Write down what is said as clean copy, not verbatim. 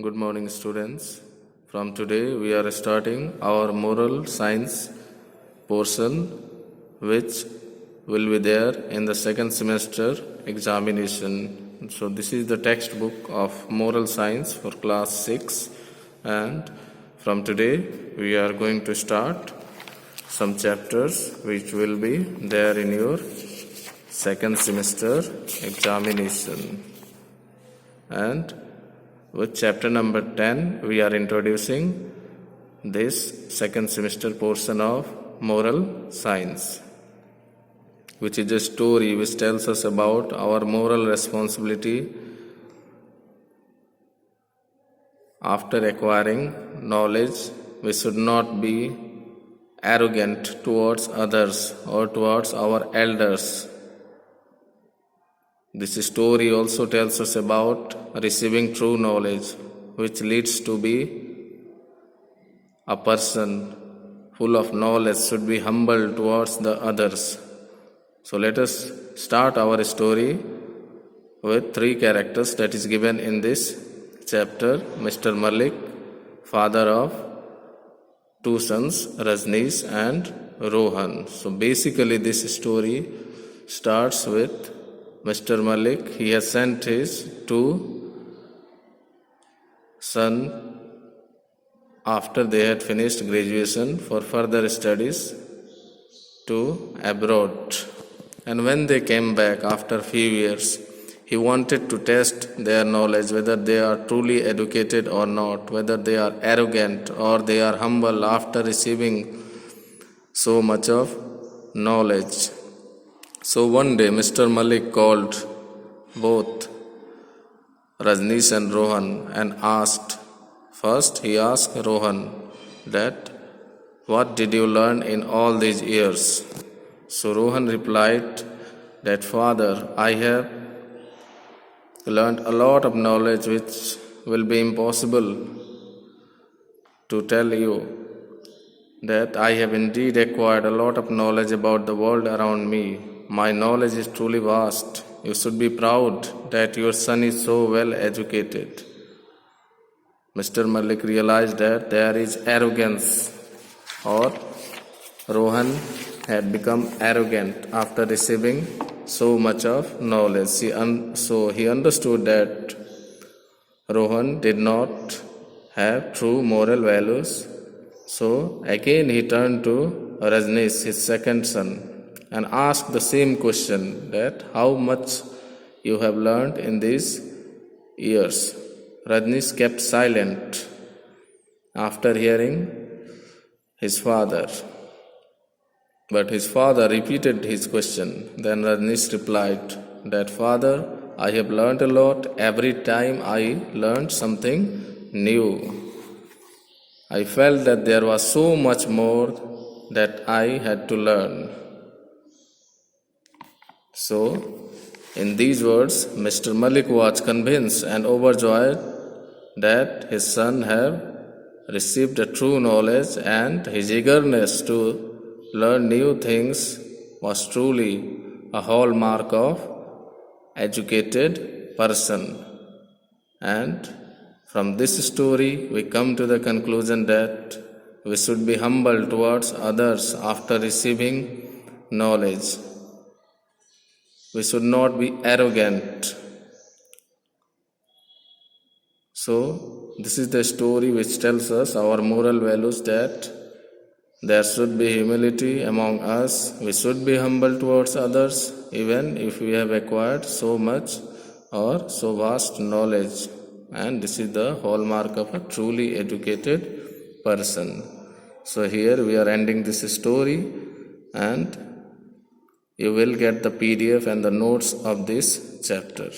Good morning, students. From today, we are starting our moral science portion, which will be there in the second semester examination. So, this is the textbook of moral science for class 6, and from today, we are going to start some chapters which will be there in your second semester examination. And with chapter number 10, we are introducing this second semester portion of moral science, which is a story which tells us about our moral responsibility after acquiring knowledge. We should not be arrogant towards others or towards our elders. This story also tells us about receiving true knowledge, which leads to be a person full of knowledge should be humble towards the others. So let us start our story with three characters that is given in this chapter. Mr. Malik, father of two sons, Rajneesh and Rohan. So basically this story starts with Mr. Malik. He has sent his two sons after they had finished graduation for further studies to abroad. And when they came back after few years, he wanted to test their knowledge, whether they are truly educated or not, whether they are arrogant or they are humble after receiving so much of knowledge. So one day Mr. Malik called both Rajneesh and Rohan and asked, first he asked Rohan that, what did you learn in all these years? So Rohan replied that, Father, I have learned a lot of knowledge which will be impossible to tell you, that I have indeed acquired a lot of knowledge about the world around me. My knowledge is truly vast. You should be proud that your son is so well educated. Mr. Malik realized that there is arrogance, or Rohan had become arrogant after receiving so much of knowledge. So he understood that Rohan did not have true moral values. So again he turned to Rajneesh, his second son, and asked the same question, that how much you have learned in these years. Rajneesh kept silent after hearing his father. But his father repeated his question. Then Rajneesh replied that, Father, I have learned a lot. Every time I learned something new, I felt that there was so much more that I had to learn. So, in these words, Mr. Malik was convinced and overjoyed that his son had received a true knowledge, and his eagerness to learn new things was truly a hallmark of educated person. And from this story, we come to the conclusion that we should be humble towards others after receiving knowledge. We should not be arrogant. So, this is the story which tells us our moral values, that there should be humility among us. We should be humble towards others, even if we have acquired so much or so vast knowledge. And this is the hallmark of a truly educated person. So here we are ending this story, and you will get the PDF and the notes of this chapter.